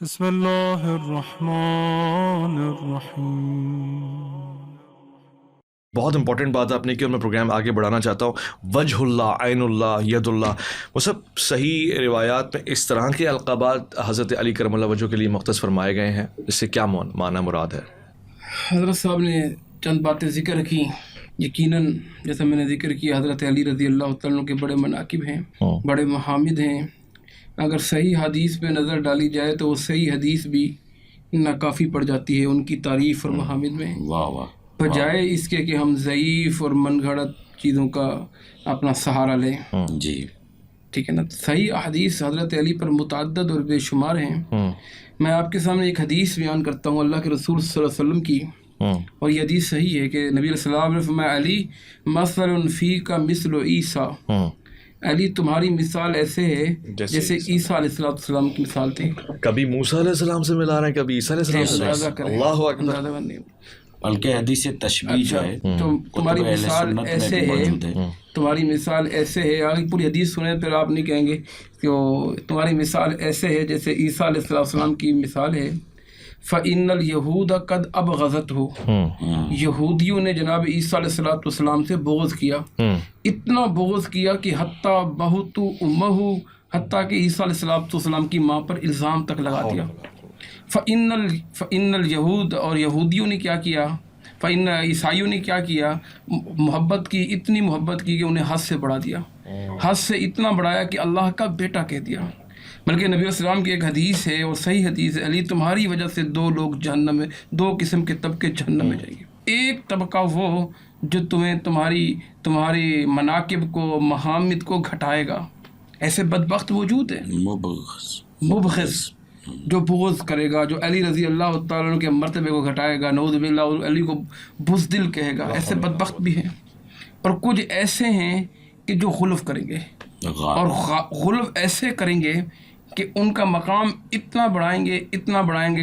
بسم اللہ الرحمن الرحیم۔ بہت امپورٹنٹ بات آپ نے کی اور میں پروگرام آگے بڑھانا چاہتا ہوں۔ وجہ اللہ، عین اللہ، ید اللہ، وہ سب صحیح روایات میں اس طرح کے القابات حضرت علی کرم اللہ وجہ کے لیے مختص فرمائے گئے ہیں، اس سے کیا معنی مراد ہے؟ حضرت صاحب نے چند باتیں ذکر کی، یقیناً جیسا میں نے ذکر کیا حضرت علی رضی اللہ تعالیٰ عنہ کے بڑے مناقب ہیں، بڑے محامد ہیں۔ اگر صحیح حدیث پہ نظر ڈالی جائے تو وہ صحیح حدیث بھی ناکافی پڑ جاتی ہے ان کی تعریف اور محامد میں، بجائے اس کے کہ ہم ضعیف اور من گھڑت چیزوں کا اپنا سہارا لیں۔ جی ٹھیک ہے نا، صحیح احادیث حضرت علی پر متعدد اور بے شمار ہیں۔ میں آپ کے سامنے ایک حدیث بیان کرتا ہوں اللہ کے رسول صلی اللہ علیہ وسلم کی، اور یہ حدیث صحیح ہے کہ نبی علیہ السلام نے فرمایا علی مثل فیک مثل عیسیٰ، علی تمہاری مثال ایسے ہے جیسے عیسیٰ علیہ السلام کی مثال تھی۔ کبھی موسیٰ علیہ السلام سے ملا رہے ہیں، کبھی عیسیٰ علیہ السلام سے۔ اللہ اکبر۔ بلکہ حدیث تشبیہ جو ہے تو تمہاری مثال ایسے ہے، تمہاری مثال ایسے ہے، آگے پوری حدیث سنیں پھر آپ نہیں کہیں گے کہ تمہاری مثال ایسے ہے جیسے عیسیٰ علیہ السلام کی مثال ہے۔ فَإِنَّ الْيَهُودَ قَدْ أَبْغَضَتْهُ، یہودیوں نے جناب عیسیٰ علیہ السلام سے بغض کیا، اتنا بغض کیا کہ حتیٰ بہت امہ، حتیٰ کہ عیسیٰ علیہ السلام کی ماں پر الزام تک لگا دیا۔ فَإِنَّ الْيَهُودَ، اور یہودیوں نے کیا کیا، فَإِنَّ عیسائیوں نے کیا کیا، محبت کی، اتنی محبت کی کہ انہیں حد سے بڑھا دیا، حد سے اتنا بڑھایا کہ اللہ کا بیٹا کہہ دیا۔ بلکہ نبی علیہ السلام کی ایک حدیث ہے اور صحیح حدیث ہے، علی تمہاری وجہ سے دو لوگ جہنم میں، دو قسم کے طبقے جہنم میں جائیں گے۔ ایک طبقہ وہ جو تمہیں تمہاری مناقب کو، محامد کو گھٹائے گا، ایسے بدبخت وجود ہے، مبغض، جو بغض کرے گا، جو علی رضی اللہ تعالیٰ عنہ کے مرتبے کو گھٹائے گا، نعوذ باللہ، اور علی کو بزدل کہے گا، ایسے بدبخت بھی ہیں۔ اور کچھ ایسے ہیں کہ جو غلف کریں گے، اور غلف ایسے کریں گے کہ ان کا مقام اتنا بڑھائیں گے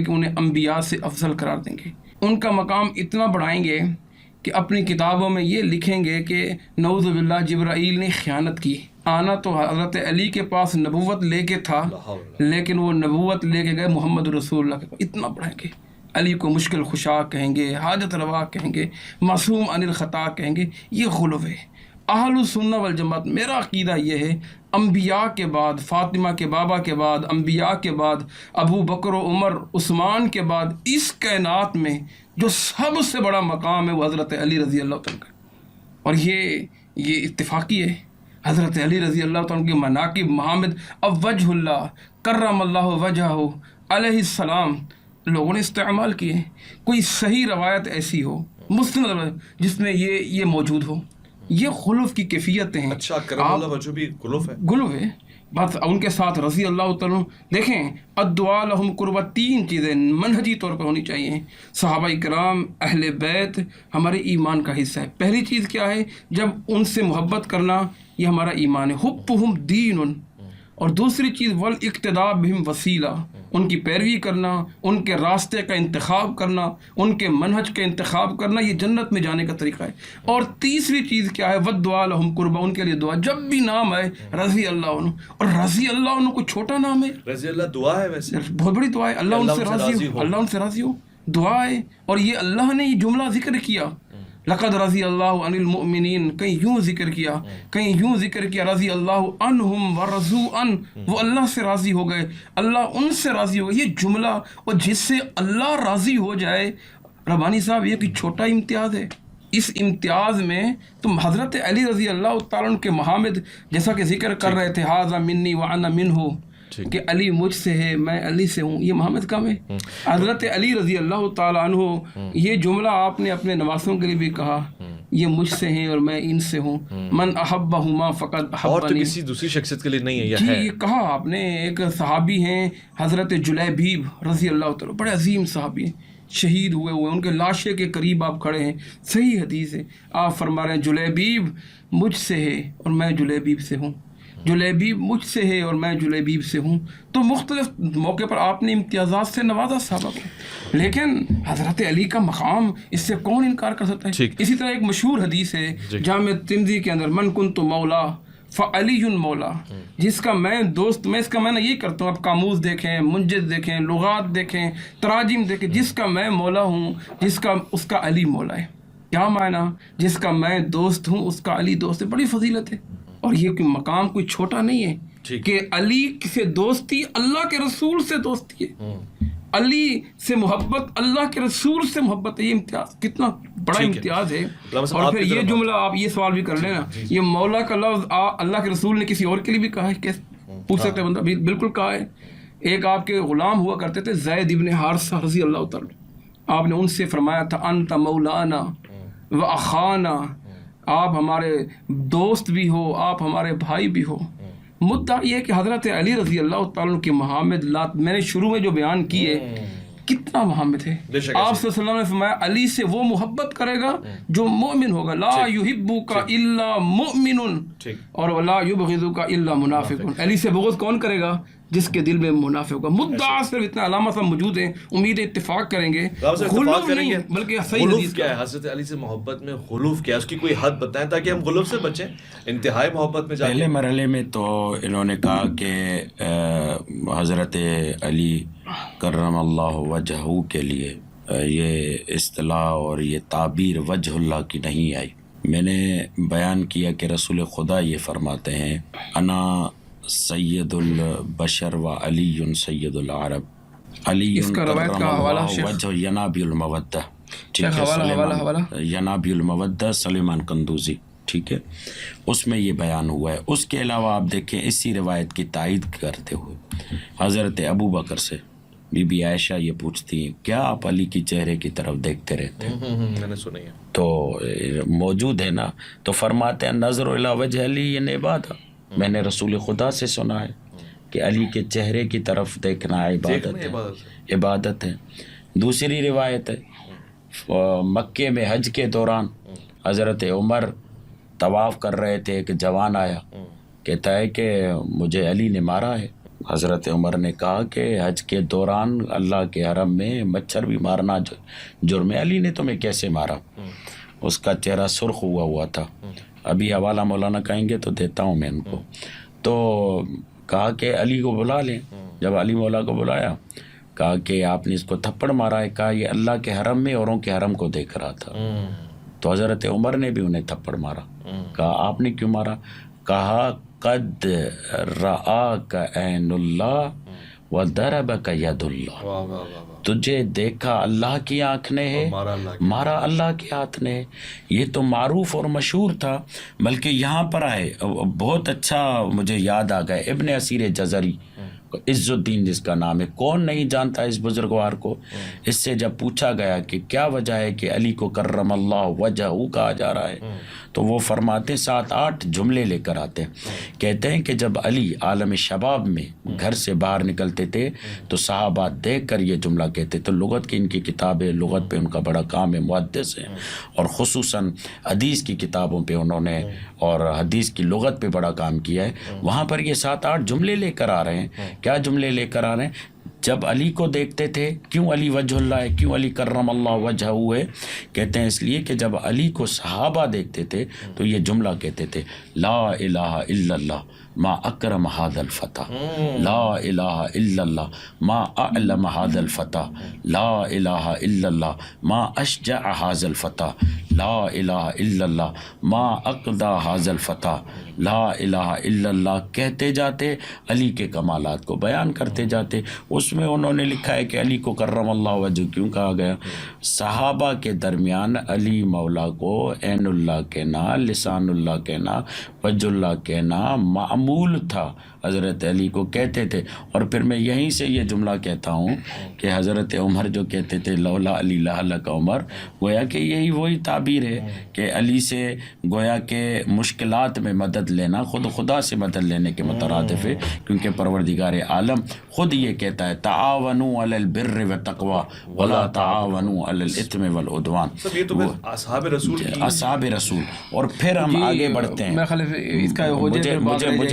کہ انہیں انبیاء سے افضل قرار دیں گے، ان کا مقام اتنا بڑھائیں گے کہ اپنی کتابوں میں یہ لکھیں گے کہ نعوذ باللہ جبرائیل نے خیانت کی۔ آنا تو حضرت علی کے پاس نبوت لے کے تھا، لیکن وہ نبوت لے کے گئے محمد رسول اللہ کے پاس، اتنا بڑھائیں گے۔ علی کو مشکل خشا کہیں گے، حاجت روا کہیں گے، معصوم عن الخطا کہیں گے، یہ غلو ہے۔ اہل السنہ والجماعت، میرا عقیدہ یہ ہے، انبیاء کے بعد، فاطمہ کے بابا کے بعد، انبیاء کے بعد، ابو بکر و عمر عثمان کے بعد، اس کائنات میں جو سب سے بڑا مقام ہے وہ حضرت علی رضی اللہ تعالیٰ کا، اور یہ اتفاقی ہے۔ حضرت علی رضی اللہ تعالیٰ کے مناقب، محامد، اب وجہ اللہ کرم اللہ وجہہ علیہ السلام لوگوں نے استعمال کیے ہیں۔ کوئی صحیح روایت ایسی ہو، مسند روایت جس میں یہ موجود ہو، یہ خلف کی کیفیتیں ہیں۔ اچھا، کرم اللہ وجہ بھی غلف ہے؟ غلف ہے، بس ان کے ساتھ رضی اللہ تعالیٰ۔ دیکھیں، الدعاء لہم قربہ، تین چیزیں منہجی طور پر ہونی چاہیے۔ صحابہ کرام، اہل بیت ہمارے ایمان کا حصہ ہے۔ پہلی چیز کیا ہے؟ جب ان سے محبت کرنا، یہ ہمارا ایمان ہے، حبہم دین۔ اور دوسری چیز والاقتداء بہم وسیلہ، ان کی پیروی کرنا، ان کے راستے کا انتخاب کرنا، ان کے منہج کا انتخاب کرنا، یہ جنت میں جانے کا طریقہ ہے۔ اور تیسری چیز کیا ہے؟ والدعاء لہم قربہ، ان کے لیے دعا، جب بھی نام آئے رضی اللہ عنہ، اور رضی اللہ عنہ کوئی چھوٹا نام ہے؟ رضی اللہ دعا ہے، ویسے بہت بڑی دعا ہے، اللہ ان سے راضی ہو، اللہ ان سے راضی ہو، دعا ہے۔ اور یہ اللہ نے یہ جملہ ذکر کیا، لقد رضی اللہ عن المؤمنین، کہیں یوں ذکر کیا، کہیں یوں ذکر کیا، رضی اللہ عنہم ورضوا عنہ، وہ اللہ سے راضی ہو گئے، اللہ ان سے راضی ہو گئے۔ یہ جملہ، اور جس سے اللہ راضی ہو جائے، ربانی صاحب، یہ کوئی چھوٹا امتیاز ہے؟ اس امتیاز میں تم حضرت علی رضی اللہ تعالیٰ عنہ کے محامد، جیسا کہ ذکر کر رہے تھے، ھذا منی وانا منہ، کہ علی مجھ سے ہے، میں علی سے ہوں، یہ محمد کام ہے۔ حضرت علی رضی اللہ تعالیٰ عنہ، یہ جملہ آپ نے اپنے نواسوں کے لیے بھی کہا، یہ مجھ سے ہیں اور میں ان سے ہوں، من احبہما فقد احبنی، اور تو کسی دوسری شخصیت کے لیے نہیں ہے، یہ جی ہے۔ یہ کہا آپ نے۔ ایک صحابی ہیں حضرت جلیبیب رضی اللہ تعالیٰ، بڑے عظیم صحابی ہیں، شہید ہوئے، ان کے لاشے کے قریب آپ کھڑے ہیں، صحیح حدیث ہے، آپ فرما رہے ہیں جلیبیب مجھ سے ہے اور میں جلیبیب سے ہوں، جلیبیب مجھ سے ہے اور میں جلیبیب سے ہوں۔ تو مختلف موقع پر آپ نے امتیازات سے نوازا صحابہ کو، لیکن حضرت علی کا مقام، اس سے کون انکار کر سکتا ہے؟ اسی طرح ایک مشہور حدیث ہے جامع ترمذی کے اندر، من کنت مولا فعلی مولا، جس کا میں دوست، میں اس کا معنی یہ کرتا ہوں، آپ قاموس دیکھیں، منجد دیکھیں، لغات دیکھیں، تراجم دیکھیں، جس کا میں مولا ہوں، جس کا اس کا علی مولا ہے. کیا معنی؟ جس کا میں دوست ہوں اس کا علی دوست ہے. بڑی فضیلت ہے، اور یہ کوئی مقام کوئی چھوٹا نہیں ہے کہ علی سے دوستی اللہ کے رسول سے دوستی ہے، علی سے محبت اللہ کے رسول سے محبت ہے. یہ امتیاز کتنا بڑا امتیاز ہے. اور پھر یہ جملہ آپ یہ سوال بھی کر لینا، یہ مولا کا لفظ اللہ کے رسول نے کسی اور کے لیے بھی کہا ہے؟ کیسے پوچھ سکتے بندہ؟ بالکل کہا ہے. ایک آپ کے غلام ہوا کرتے تھے زید ابن حارثہ رضی اللہ تعالی، آپ نے ان سے فرمایا تھا انت مولانا و اخانا، آپ ہمارے دوست بھی ہو، آپ ہمارے بھائی بھی ہو. مدعا یہ ہے کہ حضرت علی رضی اللہ تعالیٰ کی محامد میں نے شروع میں جو بیان کیے کتنا محمد ہے. آپ صلی اللہ علیہ وسلم نے فرمایا علی سے وہ محبت کرے گا جو مومن ہوگا، لا یحبک الا مؤمن اور ولا یبغضک الا منافق. علی سے بغض کون کرے گا؟ جس کے دل میں منافع ہوگا. مدعا صرف اتنا علامہ سب موجود ہیں، امید اتفاق کریں گے، غلوف نہیں بلکہ صحیح حدیث کیا ہے. حضرت علی سے محبت میں غلوف کیا ہے، اس کی کوئی حد بتائیں تاکہ ہم غلوف سے بچیں. انتہائی محبت میں پہلے مرحلے میں تو انہوں نے کہا کہ حضرت علی کرم اللہ وجہہ کے لیے یہ اصطلاح اور یہ تعبیر وجہ اللہ کی نہیں آئی. میں نے بیان کیا کہ رسول خدا یہ فرماتے ہیں انا سید البشر و علی سید العرب، علی کرم اللہ وجہ ینابی المودہ. ٹھیک ہے، ینابی المودہ سلیمان قندوزی. ٹھیک ہے، اس میں یہ بیان ہوا ہے. اس کے علاوہ آپ دیکھیں اسی روایت کی تائید کرتے ہوئے حضرت ابو بکر سے بی بی عائشہ یہ پوچھتی ہیں کیا آپ علی کی چہرے کی طرف دیکھتے رہتے ہیں؟ میں نے سنی ہے تو موجود ہے نا، تو فرماتے ہیں نظر الی وجہ علی یہ نعبادہ، میں نے رسول خدا سے سنا ہے کہ علی کے چہرے کی طرف دیکھنا عبادت ہے. دوسری روایت ہے مکے میں حج کے دوران حضرت عمر طواف کر رہے تھے، ایک جوان آیا کہتا ہے کہ مجھے علی نے مارا ہے. حضرت عمر نے کہا کہ حج کے دوران اللہ کے حرم میں مچھر بھی مارنا جرم ہے، علی نے تمہیں کیسے مارا؟ اس کا چہرہ سرخ ہوا تھا. ابھی حوالہ مولانا کہیں گے تو دیتا ہوں میں ان کو. تو کہا کہ علی کو بلا لیں. جب علی مولا کو بلایا کہا کہ آپ نے اس کو تھپڑ مارا ہے. کہا یہ اللہ کے حرم میں اوروں کے حرم کو دیکھ رہا تھا. تو حضرت عمر نے بھی انہیں تھپڑ مارا. کہا آپ نے کیوں مارا؟ کہا قد رآک عین اللہ وضربک ید اللہ، تجھے دیکھا اللہ کی آنکھ نے ہے، مارا اللہ کے ہاتھ نے ہے. یہ تو معروف اور مشہور تھا. بلکہ یہاں پر آئے بہت اچھا مجھے یاد آ گئے ابن اسیر جزری، عز الدین جس کا نام ہے، کون نہیں جانتا اس بزرگوار کو. اس سے جب پوچھا گیا کہ کیا وجہ ہے کہ علی کو کرم اللہ وجہہ کہا جا رہا ہے، تو وہ فرماتے 7-8 جملے لے کر آتے ہیں. کہتے ہیں کہ جب علی عالم شباب میں گھر سے باہر نکلتے تھے تو صحابہ دیکھ کر یہ جملہ کہتے تھے. لغت کی ان کی کتابیں، لغت پہ ان کا بڑا کام ہے، محدث ہیں، اور خصوصاً حدیث کی کتابوں پہ انہوں نے اور حدیث کی لغت پہ بڑا کام کیا ہے. وہاں پر یہ 7-8 جملے لے کر آ رہے ہیں. کیا جملے لے کر آ رہے ہیں؟ جب علی کو دیکھتے تھے، کیوں علی وجہ اللہ ہے، کیوں علی کرم اللہ وجہہ ہے؟ کہتے ہیں اس لیے کہ جب علی کو صحابہ دیکھتے تھے تو یہ جملہ کہتے تھے لا الہ الا اللہ ما اکرم هذا الفتح، لا الہ الا اللہ ما اعلم هذا الفتح، لا الہ الا اللہ ما اشجع هذا الفتح، لا الہ الا اللہ ما اقضى هذا الفتح، لا الہ الا اللہ. کہتے جاتے علی کے کمالات کو بیان کرتے جاتے. اس میں انہوں نے لکھا ہے کہ علی کو کرم اللہ وجہ کیوں کہا گیا؟ صحابہ کے درمیان علی مولا کو عین اللہ کہنا، لسان اللہ کہنا، وجہ اللہ کہنا معمول تھا. حضرت علی کو کہتے تھے. اور پھر میں یہیں سے یہ جملہ کہتا ہوں کہ حضرت عمر جو کہتے تھے لولا علی لہلک عمر، گویا کہ یہی وہی تعبیر ہے کہ علی سے گویا کہ مشکلات میں مدد لینا خود خدا سے مدد لینے کے مترادف ہے. کیونکہ پروردگار عالم خود یہ کہتا ہے تعاونوا علی البر والتقوی ولا تعاونوا علی الاثم والعدوان. یہ تو اصحاب رسول اصحاب رسول. اور پھر ہم آگے بڑھتے ہیں. میں خیال اس کا ہو جائے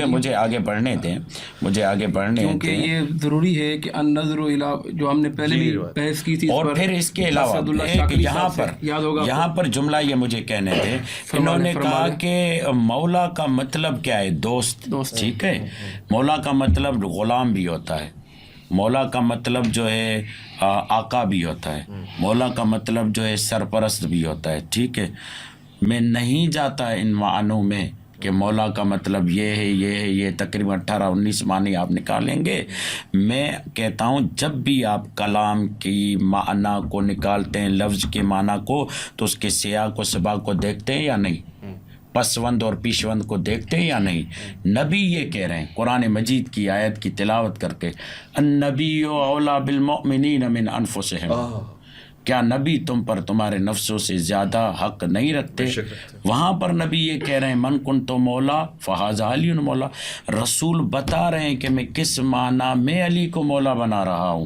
مجھے آگے پڑھنے دیں، مجھے آگے پڑھنے دیں، کیونکہ یہ ضروری ہے کہ النظر الی جو ہم نے پہلے بھی بحث کی تھی، اور پھر اس کے علاوہ یہاں پر جملہ یہ مجھے کہنے تھے، انہوں نے کہا کہ مولا کا مطلب کیا ہے؟ دوست، ٹھیک ہے، مولا کا مطلب غلام بھی ہوتا ہے، مولا کا مطلب جو ہے آقا بھی ہوتا ہے، مولا کا مطلب جو ہے سرپرست بھی ہوتا ہے، ٹھیک ہے. میں نہیں جاتا ان معنوں میں کہ مولا کا مطلب یہ ہے، یہ تقریباً 18-19 معنی آپ نکالیں گے. میں کہتا ہوں جب بھی آپ کلام کی معنی کو نکالتے ہیں، لفظ کے معنی کو، تو اس کے سیاق و سباق کو دیکھتے ہیں یا نہیں، پسوند اور پیشوند کو دیکھتے ہیں یا نہیں. نبی یہ کہہ رہے ہیں قرآن مجید کی آیت کی تلاوت کر کے، النبی اولیٰ بالمؤمنین من انفسہم، کیا نبی تم پر تمہارے نفسوں سے زیادہ حق نہیں رکھتے؟ وہاں پر نبی یہ کہہ رہے ہیں من کنت مولا فہذا علی مولا. رسول بتا رہے ہیں کہ میں کس معنی میں علی کو مولا بنا رہا ہوں،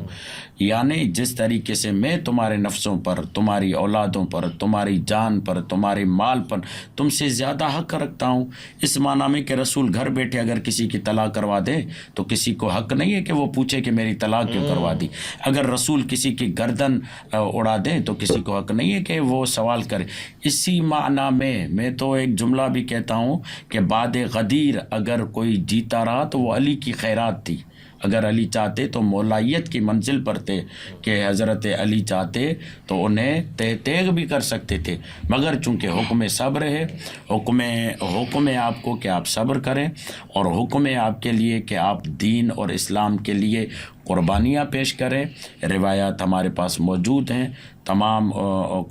یعنی جس طریقے سے میں تمہارے نفسوں پر، تمہاری اولادوں پر، تمہاری جان پر، تمہارے مال پر تم سے زیادہ حق رکھتا ہوں. اس معنی میں کہ رسول گھر بیٹھے اگر کسی کی طلاق کروا دے تو کسی کو حق نہیں ہے کہ وہ پوچھے کہ میری طلاق کیوں کروا دی. اگر رسول کسی کی گردن اڑا دیں تو کسی کو حق نہیں ہے کہ وہ سوال کرے. اسی معنی میں تو ایک جملہ بھی کہتا ہوں کہ بعد غدیر اگر کوئی جیتا رہا تو وہ علی کی خیرات تھی. اگر علی چاہتے تو مولائیت کی منزل پر تھے کہ حضرت علی چاہتے تو انہیں تیغ بھی کر سکتے تھے، مگر چونکہ حکم صبر ہے، حکم ہے آپ کو کہ آپ صبر کریں، اور حکم ہے آپ کے لیے کہ آپ دین اور اسلام کے لیے قربانیاں پیش کریں. روایات ہمارے پاس موجود ہیں، تمام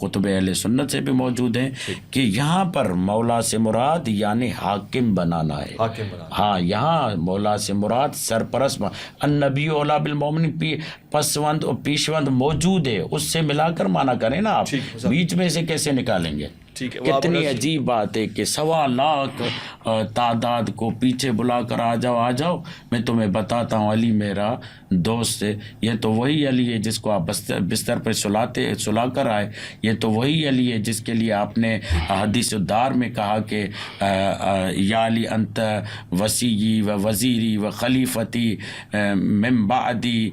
کتب اہل سنت سے بھی موجود ہیں کہ یہاں پر مولا سے مراد یعنی حاکم بنانا ہے. ہاں، یہاں مولا سے مراد سرپرست. النبی اولیٰ بالمؤمنین، پسوند اور پیشوند موجود ہے، اس سے ملا کر مانا کریں نا آپ، بیچ میں سے کیسے نکالیں گے؟ کتنی عجیب بات ہے کہ 1.25 لاکھ تعداد کو پیچھے بلا کر آ جاؤ میں تمہیں بتاتا ہوں علی میرا دوست ہے. یہ تو وہی علی ہے جس کو آپ بستر پہ سلا کر آئے، یہ تو وہی علی ہے جس کے لیے آپ نے حدیث الدار میں کہا کہ یا علی انت وسیعی و وزیری و خلیفتی من بعدی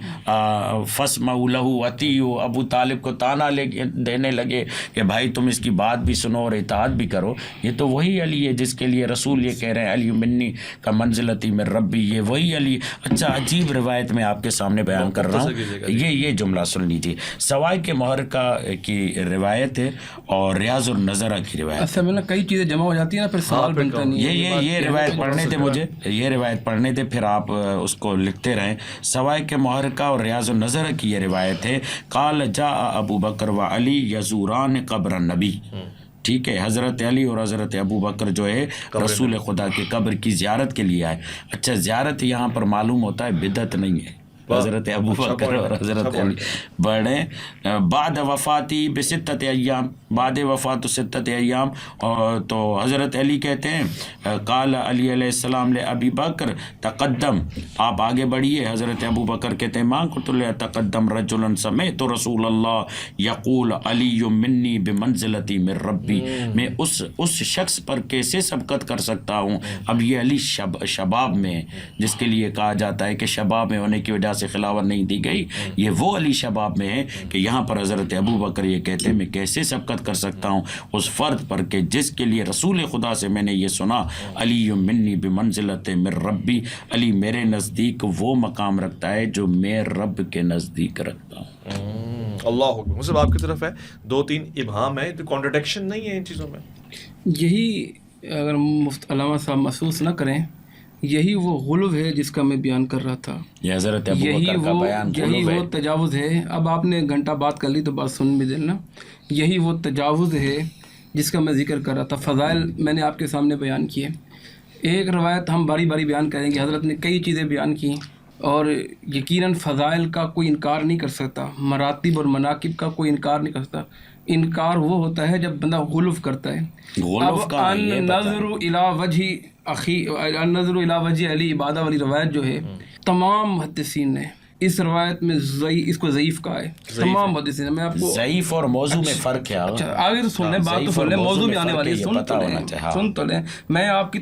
فاسمعوا لہ اطیعوا. ابو طالب کو تانا دینے لگے کہ بھائی تم اس کی بات بھی سنو اور اطاعت بھی کرو. یہ تو وہی علی ہے جس کے لیے رسول یہ کہہ رہے ہیں علی منی کا منزلتی من ربی، یہ وہی علی. اچھا، عجیب روایت میں آپ کے سامنے بیان کر رہا ہوں، یہ جملہ سن لیجیے. سوائے کے محرکہ کی روایت ہے اور ریاض النظرہ کی روایت. اصل میں کئی چیزیں جمع ہو جاتی ہیں نا، پھر سوال بنتا نہیں. یہ روایت پڑھنے تھے مجھے، یہ روایت پڑھنے تھے، پھر آپ اس کو لکھتے رہیں. سوائے کے محرکہ اور ریاض النظرہ کی یہ روایت ہے، قال جاء ابو بکر و علی یزوران قبر النبی. ٹھیک ہے، حضرت علی اور حضرت ابو بکر جو ہے رسول خدا کی قبر کی زیارت کے لیے آئے. اچھا، زیارت یہاں پر معلوم ہوتا ہے بدعت نہیں ہے. حضرت ابو بکر اور حضرت علی بڑھے بعد وفاتی بستت ایام، بعد وفات 6 ایام. اور تو حضرت علی کہتے ہیں قال علی علیہ السلام لابی بکر تقدم، آپ آگے بڑھیے. حضرت ابو بکر کہتے ہیں ماں قلت تقدم رجلا سمعت رسول اللہ یقول علی منی بمنزلتی من ربی. میں اس شخص پر کیسے سبقت کر سکتا ہوں؟ اب یہ علی شباب میں، جس کے لیے کہا جاتا ہے کہ شباب میں ہونے کی وجہ سے خلافت نہیں دی گئی، یہ وہ علی شباب میں ہے کہ یہاں پر حضرت ابو بکر یہ کہتے ہیں میں کیسے سبقت کر سکتا ہوں اس فرد پر کہ جس کے لیے رسول خدا سے میں نے یہ سنا علی منی بمنزلت من ربی، علی میرے نزدیک وہ مقام رکھتا ہے جو میں رب کے نزدیک رکھتا ہوں. اللہ اکبر. مطلب آپ کی طرف ہے 2-3 ابہام ہے، تو کانٹرڈکشن نہیں ہے ان چیزوں میں. یہی اگر علامہ صاحب محسوس نہ کریں، یہی وہ غلو ہے جس کا میں بیان کر رہا تھا. یہ حضرت ابو بکر کا بیان یہی وہ تجاوز ہے. اب آپ نے گھنٹہ بات کر لی تو بات سن بھی دینا. یہی وہ تجاوز ہے جس کا میں ذکر کر رہا تھا. فضائل میں نے آپ کے سامنے بیان کیے. ایک روایت ہم باری باری بیان کریں گے. حضرت نے کئی چیزیں بیان کی اور یقیناً فضائل کا کوئی انکار نہیں کر سکتا، مراتب اور مناقب کا کوئی انکار نہیں کر سکتا. انکار وہ ہوتا ہے جب بندہ غلف کرتا ہے. اب النظر الی وجہ علی عبادہ والی روایت جو ہے تمام محدثین نے اس روایت میں اس کو ضعیف کہا ہے تمام محدثین. میں آپ کو ضعیف اور موضوع میں فرق ہے. اچھا آگے تو سن لیں, بات تو سن لیں, موضوع بھی آنے والی ہے, سن تو لیں. میں آپ کی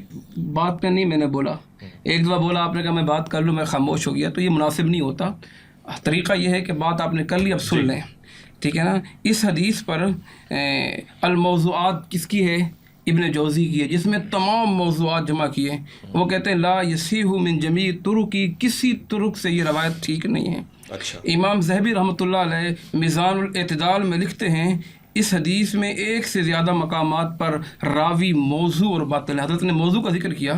بات پہ نہیں میں نے بولا, ایک دفعہ بولا آپ نے کہا میں بات کر لوں, میں خاموش ہو گیا, تو یہ مناسب نہیں ہوتا. طریقہ یہ ہے کہ بات آپ نے کر لی, اب سن لیں, ٹھیک ہے نا. اس حدیث پر الموضوعات کس کی ہے؟ ابن جوزی کی ہے, جس میں تمام موضوعات جمع کیے. وہ کہتے ہیں لا یصیح من جمیع طرقی, کسی طرق سے یہ روایت ٹھیک نہیں ہے. اچھا. امام ذہبی رحمۃ اللہ علیہ میزان الاعتدال میں لکھتے ہیں اس حدیث میں ایک سے زیادہ مقامات پر راوی موضوع اور باطل. حضرت نے موضوع کا ذکر کیا.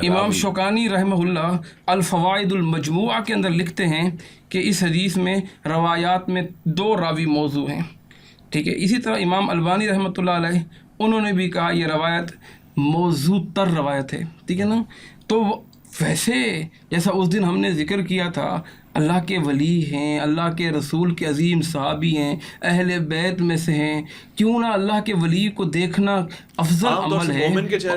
امام شوکانی رحمہ اللہ الفوائد المجموعہ کے اندر لکھتے ہیں کہ اس حدیث میں روایات میں 2 راوی موضوع ہیں, ٹھیک ہے. اسی طرح امام البانی رحمۃ اللہ علیہ انہوں نے بھی کہا یہ روایت موضوع تر روایت ہے, ٹھیک ہے نا. تو ویسے جیسا اس دن ہم نے ذکر کیا تھا, اللہ کے ولی ہیں, اللہ کے رسول کے عظیم صحابی ہیں, اہل بیت میں سے ہیں, کیوں نہ اللہ کے ولی کو دیکھنا افضل عمل ہے,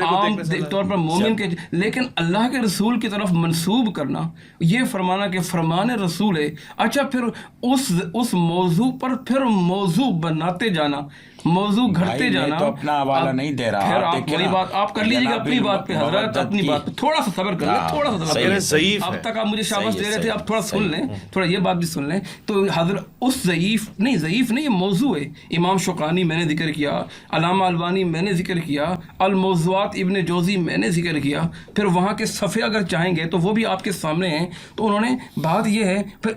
عام طور پر مومن کے, لیکن اللہ کے رسول کی طرف منسوب کرنا, یہ فرمانا کہ فرمان رسول ہے. اچھا پھر اس موضوع پر پھر موضوع بناتے جانا, موضوع گھڑتے جانا. تو اپنا حوالہ نہیں دے رہا. پھر آپ وہی بات آپ کر لیجیے گا اپنی بات پہ حضرت, اپنی بات پہ تھوڑا سا صبر کر لیں, تھوڑا سا صبر کر لیں. اب تک آپ مجھے شاباش دے رہے تھے, اب تھوڑا سن لیں, تھوڑا یہ بات بھی سن لیں. تو حضرت اس ضعیف نہیں, یہ موضوع ہے. امام شوکانی میں نے ذکر کیا, علامہ البانی میں نے ذکر کیا, الموضوعات ابن جوزی میں نے ذکر کیا. پھر وہاں کے صفحے اگر چاہیں گے تو وہ بھی آپ کے سامنے ہیں. تو انہوں نے بات یہ ہے پھر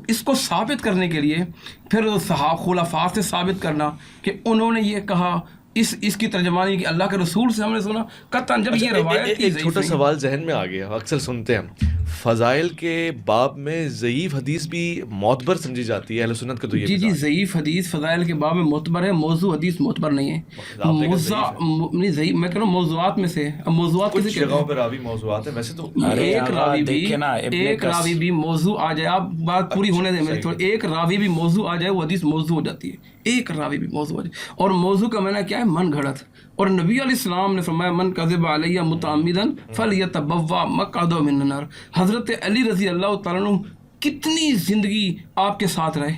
اس کو ثابت کرنے کے لیے پھر خلفاء سے ثابت کرنا کہ انہوں نے یہ کہا, اس کی ترجمانی کہ اللہ کے رسول سے ہم نے سنا قطعاً. جب یہ روایت ایک چھوٹا سوال ذہن میں آ گیا, اکثر سنتے ہیں فضائل کے باب میں ضعیف حدیث بھی معتبر سمجھی جاتی ہے اہل سنت کا, تو یہ جی ضعیف حدیث فضائل کے باب میں معتبر ہے, موضوع حدیث معتبر نہیں ہے. نہیں ضعیف میں کہہ رہا ہوں موضوعات میں سے. اب موضوعات کچھ جگہوں پہ راوی موضوعات ہیں, ویسے تو ایک راوی بھی موضوع آ جائے, آپ بات پوری ہونے دیں میرے تھوڑا, ایک راوی بھی موضوع آ جائے وہ حدیث موضوع ہو جاتی ہے. ایک راوی بھی موضوع آ جائے, اور موضوع کا معنی کیا ہے؟ من گھڑت. اور نبی علیہ السلام نے فرمایا من کذب علیہ متعمدا فلیتبوا مقعدہ من النار. حضرت علی رضی اللہ تعالیٰ عنہ کتنی زندگی آپ کے ساتھ رہے,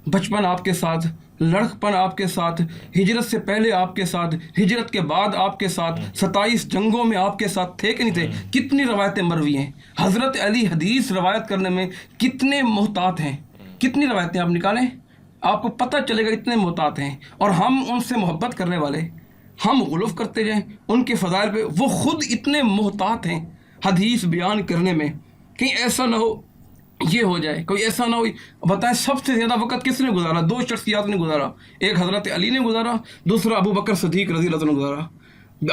بچپن آپ کے ساتھ, لڑکپن آپ کے ساتھ, ہجرت سے پہلے آپ کے ساتھ, ہجرت کے بعد آپ کے ساتھ, 27 جنگوں میں آپ کے ساتھ تھے کہ نہیں تھے. کتنی روایتیں مروی ہیں. حضرت علی حدیث روایت کرنے میں کتنے محتاط ہیں, کتنی روایتیں آپ نکالیں, آپ کو پتہ چلے گا اتنے محتاط ہیں. اور ہم ان سے محبت کرنے والے, ہم غلوف کرتے جائیں ان کے فضائل پہ. وہ خود اتنے محتاط ہیں حدیث بیان کرنے میں, کہیں ایسا نہ ہو یہ ہو جائے, کوئی ایسا نہ ہو. بتائیں سب سے زیادہ وقت کس نے گزارا؟ 2 شخصیات نے گزارا, ایک حضرت علی نے گزارا, دوسرا ابو بکر صدیق رضی اللہ عنہ نے گزارا.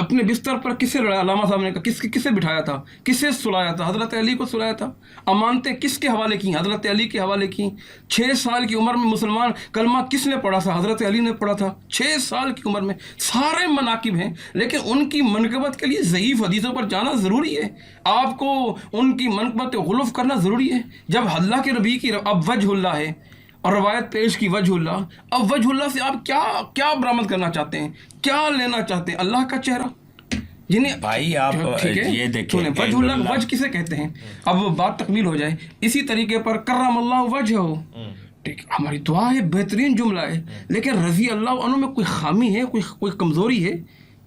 اپنے بستر پر کسے لڑایا؟ علامہ صاحب نے کہا کسے بٹھایا تھا, کسے سلایا تھا؟ حضرت علی کو سلایا تھا. امانتیں کس کے حوالے کی؟ حضرت علی کے حوالے کی. 6 سال کی عمر میں مسلمان کلمہ کس نے پڑھا تھا؟ حضرت علی نے پڑھا تھا 6 سال کی عمر میں. سارے مناقب ہیں, لیکن ان کی منقبت کے لیے ضعیف حدیثوں پر جانا ضروری ہے. آپ کو ان کی منقبت غلوف کرنا ضروری ہے. جب اللہ کے نبی کی اب وجہ اللہ ہے اور روایت پیش کی وجہ اللہ, اب وجہ اللہ سے آپ کیا برآمد کرنا چاہتے ہیں, کیا لینا چاہتے ہیں؟ اللہ کا چہرہ. بھائی آپ یہ دیکھیں وجہ اللہ, وجہ کسے کہتے ہیں؟ اب وہ بات تکمیل ہو جائے. اسی طریقے پر کرم اللہ وجہ ہو, ٹھیک, ہماری دعا ہے, بہترین جملہ ہے, لیکن رضی اللہ عنہ میں کوئی خامی ہے, کوئی کمزوری ہے.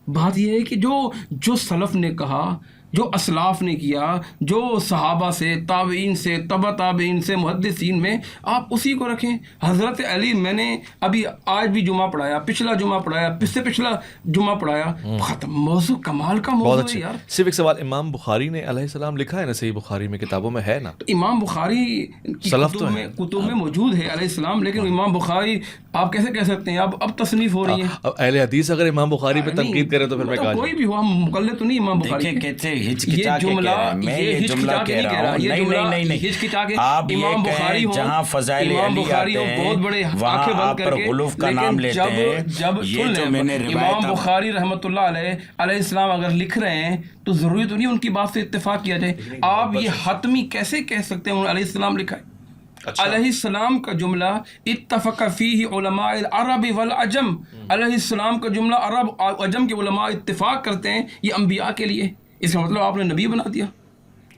بات یہ ہے کہ جو سلف نے کہا, جو اسلاف نے کیا, جو صحابہ سے, تابعین سے, تبع تابعین سے, محدثین میں, آپ اسی کو رکھیں. حضرت علی میں نے ابھی آج بھی جمعہ پڑھایا, پچھلا جمعہ پڑھایا, اس سے پچھلا جمعہ پڑھایا, ختم. موضوع کمال کا موضوع ہے یار. صرف ایک سوال, امام بخاری نے علیہ السلام لکھا ہے نا صحیح بخاری میں, کتابوں میں ہے نا. امام بخاری کی کتب میں موجود ہے علیہ السلام, لیکن امام بخاری آپ کیسے کہہ سکتے ہیں اب تصنیف ہو رہی ہے. اب اہل حدیث اگر امام بخاری پہ تنقید کرے تو پھر میں کوئی بھی ہو, ہم مقلد تو نہیں امام بخاری کے. ہچکچا کے کہہ رہا ہوں, میں یہ جملہ کہہ رہا ہوں. نہیں, آپ یہ کہیں جہاں فضائل علی آتے ہیں وہاں آپ پر غلوف کا نام لیتے ہیں. یہ جو میں نے امام بخاری رحمۃ اللہ علیہ السلام اگر لکھ رہے ہیں تو ضروری تو نہیں ان کی بات سے اتفاق کیا جائے. آپ یہ حتمی کیسے کہہ سکتے ہیں علیہ السلام لکھا ہے؟ علیہ السلام کا جملہ اتفق فیہ علماء العرب والعجم, علیہ السلام کا جملہ عرب اور عجم کے علماء اتفاق کرتے ہیں, یہ انبیاء کے لیے. اس کا مطلب آپ نے نبی بنا دیا.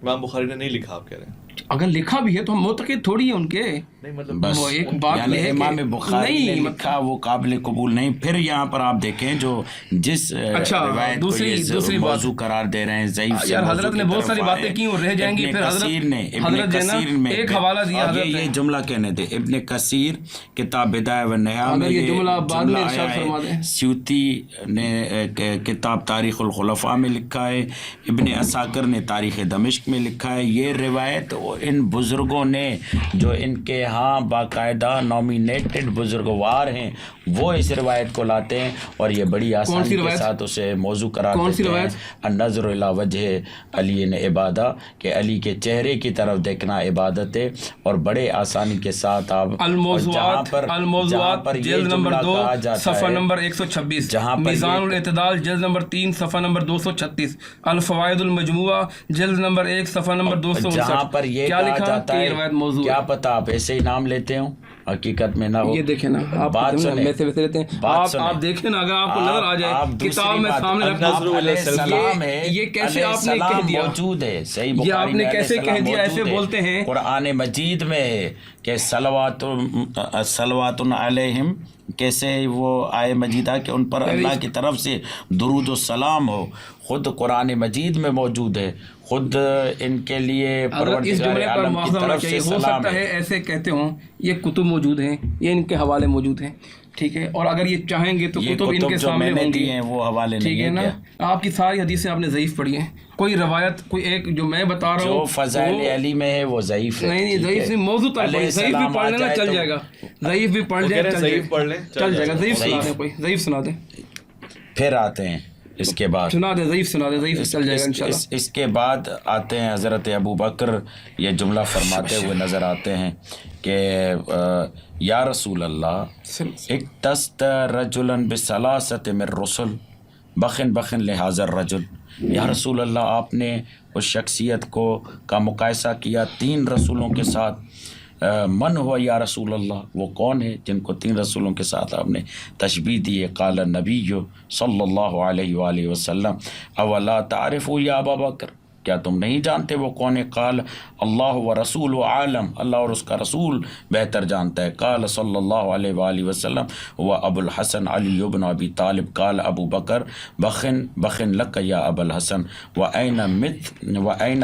امام بخاری نے نہیں لکھا, آپ کہہ رہے ہیں. اگر لکھا بھی ہے تو ہم معتقد تھوڑی ہیں ان کے. بس وہ ایک بات یعنی یہ ہے امام کہ بخاری نے نہیں لکھا وہ قابل قبول نہیں. پھر یہاں پر آپ دیکھیں جو جس روایت کو یہ موضوع قرار دے رہے ہیں ضعیف سے یار موضوع حضرت کی نے بہت طرف ساری آئے. باتیں کی اور رہ جائیں گی. ابن پھر کثیر نے حضرت جو ہے نا ایک حوالہ دیا حضرت یہ جملہ کہنے دے. ابن کثیر کتاب بدایہ و نہایہ میں یہ جملہ بعد میں آیا ارشاد فرما دیں. ہے. سیوطی نے کتاب تاریخ الخلفاء میں لکھا ہے. ابن عساکر نے تاریخ دمشق میں لکھا ہے. یہ روایت ان بزرگوں نے جو ان کے ہاں باقاعدہ نامینیٹڈ بزرگوار ہیں وہ اس روایت کو لاتے ہیں اور یہ بڑی آسانی کے ساتھ اسے موضوع قرار دیتے ہیں. النظر الی وجہ علی عبادہ کہ علی کے چہرے کی طرف دیکھنا عبادت ہے. اور بڑے آسانی کے ساتھ آپ الموضوعات جلد نمبر 2 صفحہ نمبر 126 میزان الاعتدال جلد نمبر 3 صفحہ نمبر 236 الفوائد المجموعہ جلد نمبر 1 صفحہ نمبر 259 جہاں پر یہ کہا جاتا ہے کیا پتہ آپ ایسے ہی نام لیتے ہوں حقیقت میں نہ ہو. یہ دیکھیں نا آپ ویسے لیتے ہیں آپ دیکھیں نا اگر آپ کو نظر آ جائے کتاب میں سامنے رکھا یہ کیسے آپ نے کہہ دیا موجود ہے صحیح یہ آپ بخاری نے میں کیسے کہہ دیا ایسے بولتے ہیں. قرآن مجید میں ہے کہ صلوات علیہم کیسے وہ آئے مجیدہ کہ ان پر اللہ کی طرف سے درود و سلام ہو. خود قرآن مجید میں موجود ہے. خود ان کے لیے پروردگار عالم کی طرف سے ہو سکتا ہے ایسے کہتے ہوں. یہ کتب موجود ہیں یہ ان کے حوالے موجود ہیں ٹھیک ہے. اور اگر یہ چاہیں گے تو کتب ان کے سامنے ہوں گی وہ حوالے نہیں ٹھیک ہے نا. آپ کی ساری حدیثیں آپ نے ضعیف پڑھی ہیں. کوئی روایت کوئی ایک جو میں بتا رہا ہوں جو فضائل علی میں ہے وہ ضعیف ہے. نہیں ضعیف نہیں موضوع تک ضعیف بھی پڑھ لینا چل جائے گا. ضعیف بھی پڑھ جائے چل جائے گا. ضعیف سنا دیں کوئی ضعیف سنا دیں. پھر آتے ہیں اس کے بعد سنا دیں ضعیف سنا دیں ضعیف چل جائے گا انشاءاللہ. اس کے بعد آتے ہیں حضرت ابو بکر یہ جملہ فرماتے ہوئے نظر آتے ہیں کہ یا رسول اللہ اکتست رجلا بثلاثت من رسل بخن لہذا الرجل. یا رسول اللہ آپ نے اس شخصیت کا مقایسہ کیا 3 رسولوں کے ساتھ. من ہوا یا رسول اللہ وہ کون ہے جن کو 3 رسولوں کے ساتھ آپ نے تشبیہ دی ہے. قال النبی صلی اللہ علیہ وآلہ وسلم اولا تعرف یا ابا بکر کیا تم نہیں جانتے وہ کون ہے. قال اللہ و رسول و عالم اللہ اور اس کا رسول بہتر جانتا ہے. قال صلی اللہ علیہ وآلہ وسلم و ابو الحسن علی بن ابی طالب. قال ابو بکر بخن لک یا ابو الحسن و این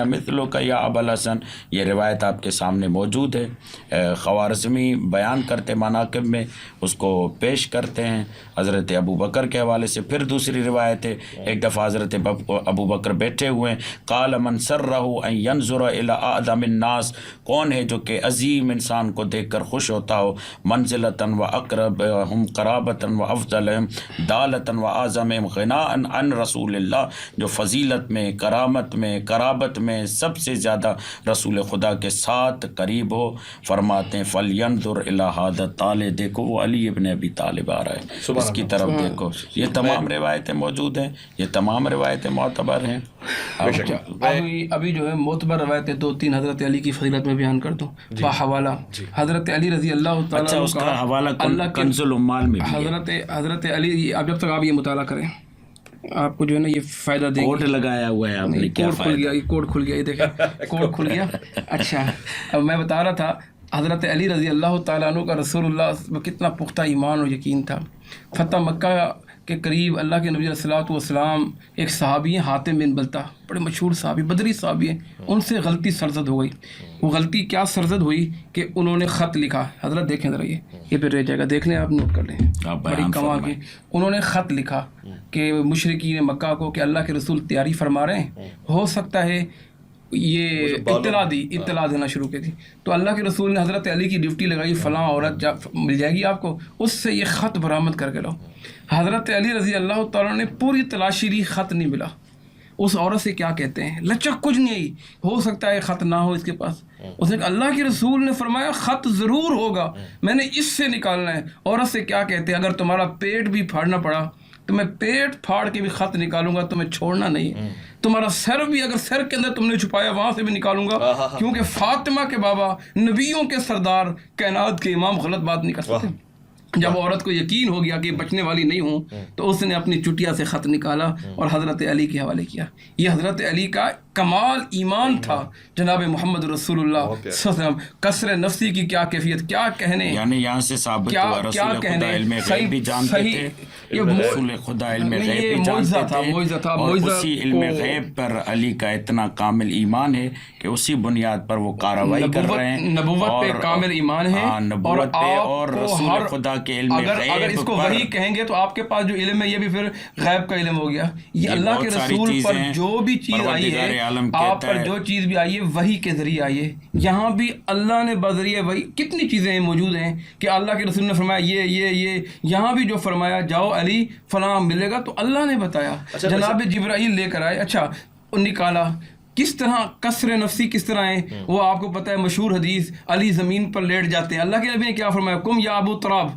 مثلک یا ابو الحسن. یہ روایت آپ کے سامنے موجود ہے. خوارزمی بیان کرتے مناقب میں اس کو پیش کرتے ہیں حضرت ابو بکر کے حوالے سے. پھر دوسری روایت ہے ایک دفعہ حضرت ابو بکر بیٹھے ہوئے ہیں. قال من سرہ ان ينظر الى اعظم الناس کون ہے جو کہ عظیم انسان کو دیکھ کر خوش ہوتا ہو. منزلتا و اقربہم قرابتا و افضلہم دالتا و اعظمہم غناء عن رسول اللہ جو فضیلت میں کرامت میں قرابت میں سب سے زیادہ رسول خدا کے ساتھ قریب ہو. فرماتے ہیں فلینظر الی ھذا طالب دیکھو وہ علی ابن ابی طالب آ رہا ہے اس کی طرف دیکھو. یہ تمام روایتیں موجود ہیں یہ تمام روایتیں معتبر ہیں. ابھی جو ہے معتبر روایتیں 2-3 حضرت علی کی فضیلت میں بیان کر دوں باحوالہ. حضرت علی رضی اللہ تعالیٰ اچھا اس کا حوالہ کنز العمال میں حضرت علی اب جب تک آپ یہ مطالعہ کریں آپ کو جو ہے نا یہ فائدہ دے گی. کوڈ لگایا ہوا ہے آپ نے کیا کوڈ کھل گیا یہ کوڈ کھل گیا یہ دیکھیں کوڈ کھل گیا. اچھا اب میں بتا رہا تھا حضرت علی رضی اللہ تعالیٰ عنہ کا رسول اللہ میں کتنا پختہ ایمان اور یقین تھا. فتح مکہ کے قریب اللہ کے نبی صلی اللہ علیہ وسلم ایک صحابی ہیں حاتم بن بلتہ بڑے مشہور صحابی بدری صحابی ہیں. ان سے غلطی سرزد ہو گئی. وہ غلطی کیا سرزد ہوئی کہ انہوں نے خط لکھا. حضرت دیکھیں ذرا یہ پھر رہ جائے گا دیکھ لیں آپ نوٹ کر لیں بڑی کما کے. انہوں نے خط لکھا کہ مشرکین مکہ کو کہ اللہ کے رسول تیاری فرما رہے ہیں ہو سکتا ہے یہ اطلاع دینا شروع کی تھی. تو اللہ کے رسول نے حضرت علی کی ڈیوٹی لگائی فلاں عورت مل جائے گی آپ کو اس سے یہ خط برآمد کر کے لاؤ. حضرت علی رضی اللہ تعالیٰ نے پوری تلاشی لی خط نہیں ملا. اس عورت سے کیا کہتے ہیں لچک کچھ نہیں آئی ہو سکتا ہے خط نہ ہو اس کے پاس. اس نے کہا اللہ کے رسول نے فرمایا خط ضرور ہوگا میں نے اس سے نکالنا ہے. عورت سے کیا کہتے ہیں اگر تمہارا پیٹ بھی پھاڑنا پڑا تو میں پیٹ پھاڑ کے بھی خط نکالوں گا تمہیں چھوڑنا نہیں. تمہارا سر بھی اگر سر کے اندر تم نے چھپایا وہاں سے بھی نکالوں گا کیونکہ فاطمہ کے بابا نبیوں کے سردار کائنات کے امام غلط بات نہیں کر سکتے. جب عورت کو یقین ہو گیا کہ بچنے والی نہیں ہوں تو اس نے اپنی چٹیا سے خط نکالا اور حضرت علی کے حوالے کیا. یہ حضرت علی کا کمال ایمان تھا جناب محمد رسول اللہ صلی اللہ علیہ وسلم. قصر نفسی کی کیا کیفیت، کیا کہنے، یعنی یہاں سے ثابت کیا ہوا کیا رسول خدا کہنے. علم غیب بھی جانتے تھے، رسول خدا علم نہیں، غیب یہ بھی معجزہ جانتے تھا، تھے، معجزہ تھا. اور معجزہ اسی علم کو- غیب پر علی کا اتنا کامل ایمان ہے کہ اسی بنیاد پر وہ کارروائی کر رہے ہیں. نبوت پہ کامل ایمان ہے، ہاں، نبوت پہ آپ اور کو رسول ہر خدا کے علم اگر غیب اس کو پر وحی کہیں گے تو آپ کے پاس جو علم ہے یہ بھی پھر غیب کا علم ہو گیا. یہ اللہ بہت کے ساری رسول پر چیزیں جو بھی چیز آئی پروردگار ہے، عالم آپ کہتا پر ہے، جو چیز بھی آئی ہے وحی کے ذریعے آئی ہے. یہاں بھی اللہ نے بذریعہ وحی کتنی چیزیں موجود ہیں کہ اللہ کے رسول نے فرمایا یہ یہاں بھی جو فرمایا جاؤ علی فلاں ملے گا تو اللہ نے بتایا. جناب جبرائیل لے کر آئے، اچھا نکالا. کس طرح قصر نفسی کس طرح ہے وہ آپ کو پتہ ہے، مشہور حدیث، علی زمین پر لیٹ جاتے ہیں. اللہ کے نبی نے کیا فرمایا، کم یا ابو تراب.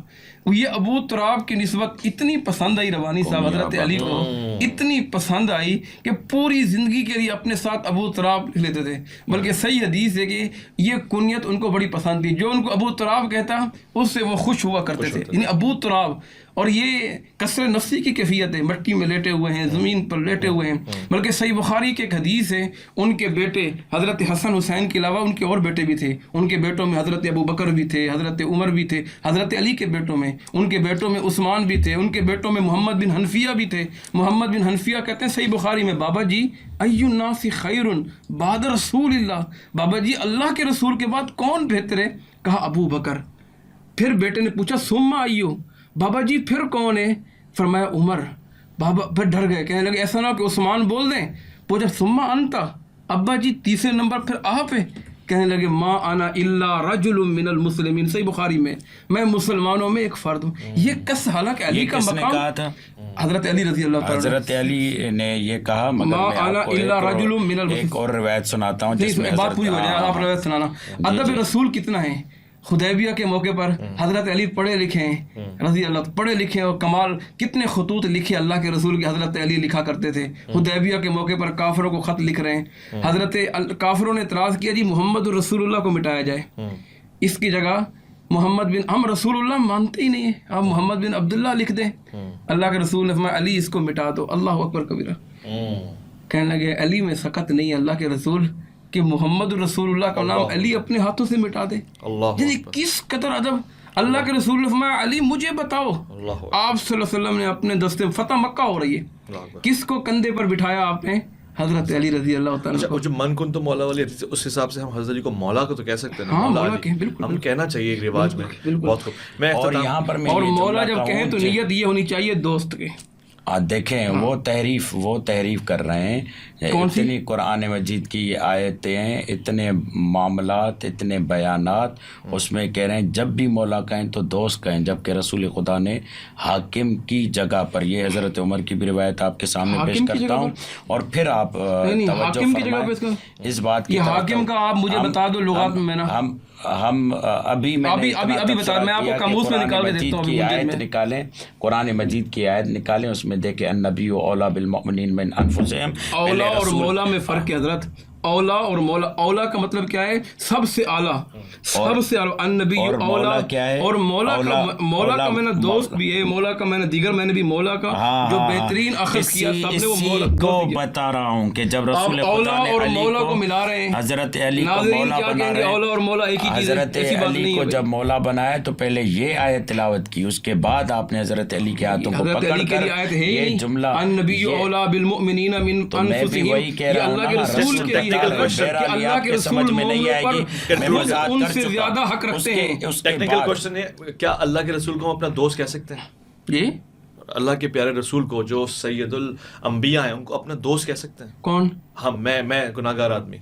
یہ ابو تراب کی نسبت اتنی پسند آئی روانی صاحب حضرت علی کو، اتنی پسند آئی کہ پوری زندگی کے لیے اپنے ساتھ ابو تراب لکھ لیتے تھے. بلکہ صحیح حدیث ہے کہ یہ کنیت ان کو بڑی پسند تھی، جو ان کو ابو تراب کہتا اس سے وہ خوش ہوا کرتے تھے، یعنی ابو تراب. اور یہ قصر نفسی کی کیفیت ہے، مٹی میں لیٹے ہوئے ہیں، زمین پر لیٹے ہوئے ہیں. بلکہ صحیح بخاری کے ایک حدیث ہے، ان کے بیٹے حضرت حسن حسین کے علاوہ ان کے اور بیٹے بھی تھے. ان کے بیٹوں میں حضرت ابو بکر بھی تھے، حضرت عمر بھی تھے، حضرت علی کے بیٹوں میں، ان کے بیٹوں میں عثمان بھی تھے، ان کے بیٹوں میں محمد بن حنفیہ بھی تھے. محمد بن حنفیہ کہتے ہیں صحیح بخاری میں، بابا جی ای الناس خیر بعد رسول اللہ، بابا جی اللہ کے رسول کے بعد کون بہتر ہے؟ کہا ابو بکر. پھر بیٹے نے پوچھا ثم ایو، بابا جی پھر کون ہے؟ فرمایا عمر. بابا پھر ڈر گئے، کہنے لگے ایسا نہ ہو کہ عثمان بول دیں. پوچھا ثم انتا، ابا جی تیسرے نمبر پھر آپ ہے؟ کہنے لگے ما انا الا رجل من المسلمین، صحیح بخاری میں مسلمانوں میں ایک فرد ہوں. یہ کس حالانکہ علی کا کس نے مقام کہا تھا؟ حضرت علی رضی اللہ تعالیٰ. حضرت علی نے یہ کہا، مگر ما میں انا آپ کو الا رجل من ایک اور روایت سناتا ہوں جس میں بات پوری ہو جائے، آپ روایت سنانا. ادب رسول کتنا ہے. حدیبیہ کے موقع پر حضرت علی پڑھے لکھے ہیں رضی اللہ، پڑھے لکھے اور کمال کتنے خطوط لکھے اللہ کے رسول کے حضرت علی لکھا کرتے تھے. حدیبیہ کے موقع پر کافروں کو خط لکھ رہے ہیں. حضرت کافروں نے اعتراض کیا جی محمد رسول اللہ کو مٹایا جائے، اس کی جگہ محمد بن، ہم رسول اللہ مانتے ہی نہیں ہیں، آپ محمد بن عبداللہ لکھ دیں. اللہ کے رسول نے فرمایا علی اس کو مٹا دو. اللہ اکبر کبیرہ. کہنے لگے علی میں سخت نہیں اللہ کے رسول کہ محمد رسول اللہ کا نام علی اپنے ہاتھوں سے مٹا دے. یعنی کس قدر ادب. اللہ کے رسول نے فرمایا علی مجھے بتاؤ. آپ صلی اللہ علیہ وسلم نے اپنے دستے فتح مکہ ہو رہی ہے، کس کو کندھے پر بٹھایا آپ نے؟ حضرت علی رضی اللہ تعالیٰ کو. جو من کن تو مولا والی اس حساب سے ہم حضرت علی کو مولا کو تو کہہ سکتے ہیں. ہاں مولا کے بالکل ہم کہنا چاہیے ایک رواج میں. بہت خوب. میں اور یہاں پر میں اور یہ مولا جملہ جب کہیں تو کہوں نیت یہ ہونی چاہیے دوست کے. دیکھیں وہ تحریف کر رہے ہیں. اتنی قرآن مجید کی یہ آیتیں ہیں، اتنے معاملات، اتنے بیانات، اس میں کہہ رہے ہیں جب بھی مولا کہیں تو دوست کہیں، جبکہ رسول خدا نے حاکم کی جگہ پر، یہ حضرت عمر کی بھی روایت آپ کے سامنے پیش کرتا ہوں اور پھر آپ توجہ فرمائیں اس بات کی. یہ حاکم کا آپ مجھے بتا دو لغات میں نا. ہم ابھی بتا، میں آپ کو قاموس میں نکال کے دیتا ہوں. کی آیت نکالیں، قرآن مجید کی آیت نکالیں، اس میں دیکھیں النبی اولا بالمؤمنین من انفسہم. اولا اور مولا میں فرق ہے حضرت. اولا اور مولا، اولا کا مطلب کیا ہے؟ سب سے اعلیٰ، سب سے اعلیٰ. النبی اولا کیا ہے؟ اور مولا کا میں نے دوست بھی ہے، مولا کا میں نے دیگر، میں نے بھی مولا کا جو بہترین اخذ کیا سب نے وہ مولا کو بتا رہا ہوں کہ جب رسول اولا خدا اور نے مولا کو ملا رہے ہیں. حضرت علی کو ناظرین مولا کیا بنا کہیں گے؟ رہے اولا ہیں. اور مولا ایک ہی چیز ہے. حضرت علی کو جب مولا بنایا تو پہلے یہ آیت تلاوت کی، اس کے بعد آپ نے حضرت علی کے ہاتھوں کو پکڑ کر یہ جملہ النبی اولا بالمؤمنین من انفسہم، یہ اللہ کے رسول کے لیے کہ اللہ کے رسول مومنوں پر ان سے زیادہ حق رکھتے ہیں. ٹیکنیکل کوشچن ہے، کیا اللہ کے رسول کو ہم اپنا دوست کہہ سکتے ہیں؟ جی اللہ کے پیارے رسول کو جو سید الانبیاء ہیں ان کو اپنا دوست کہہ سکتے ہیں؟ کون؟ ہم، میں گناہ گار آدمی.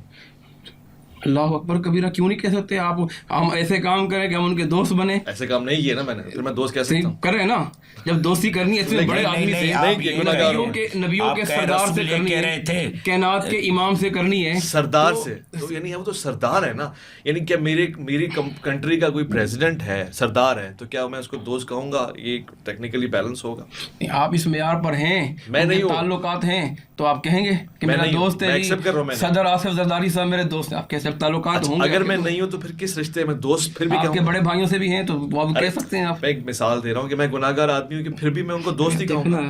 اللہ اکبر کبیرہ. کیوں نہیں کہہ سکتے آپ؟ ہم ایسے کام کریں کہ ہم ان کے دوست بنے. ایسے کام نہیں کیے نا میں نے، پھر میں دوست کہہ سکتا ہوں. کریں نا، جب دوستی کرنی ہے اتنے بڑے آدمی سے، نبیوں کے سردار سے کرنی ہے، کائنات کے امام سے کرنی ہے، سردار سے تو یعنی وہ تو سردار ہے نا. یعنی کیا میری کنٹری کا کوئی پریزیڈنٹ ہے، سردار ہے، تو کیا میں اس کو دوست کہوں گا؟ یہ ٹیکنیکلی بیلنس ہوگا. آپ اس معیار پر ہیں، میں نہیں ہوں، تعلقات ہیں تو آپ کہیں گے کہ میرا دوست ہے. صدر آصف زرداری صاحب میرے دوست ہیں، آپ کیسے جب تعلقات ہوں گے اگر میں نہیں ہوں تو پھر کس رشتے میں دوست پھر بھی آپ کے کہوں؟ بڑے بھائیوں سے بھی ہیں تو وہ آپ کہہ سکتے ہیں آپ. میں ایک مثال دے رہا ہوں کہ میں گناہ گار آدمی ہوں کہ پھر بھی میں ان کو دوست ہی کہوں گا،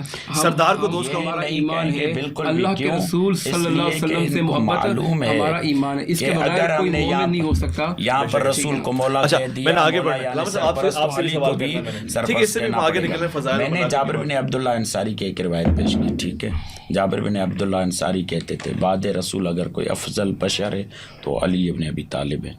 سردار کو دوست کہوں گا. ہمارا نہیں ایمان کہیں گے ہے بالکل اللہ بھی. کے کیوں؟ رسول اس صلی اللہ علیہ لیے کہ وسلم سے ان کو محبت معلوم ہے ہمارا ایمان ہے. اس کہ کے اگر بغیر ہم کوئی نے مومن نہیں ہو سکتا. یہاں پر رسول کو مولا اچھا کہہ دیا، میں نے آگے مولا بڑھنا یعنی علامہ صاحب سرپرست آپ سے علی سوال کو بھی کرنا ہے. ٹھیک ہے، سرپرست اس سے بھی کہنا آگے پڑے گا. نکلنے فضائل میں نے جابر بن عبداللہ انصاری کی ایک روایت پیش کی. ٹھیک ہے، جابر بن عبداللہ انصاری کہتے تھے بعد رسول اگر کوئی افضل بشر ہے تو علی ابن ابی طالب ہے.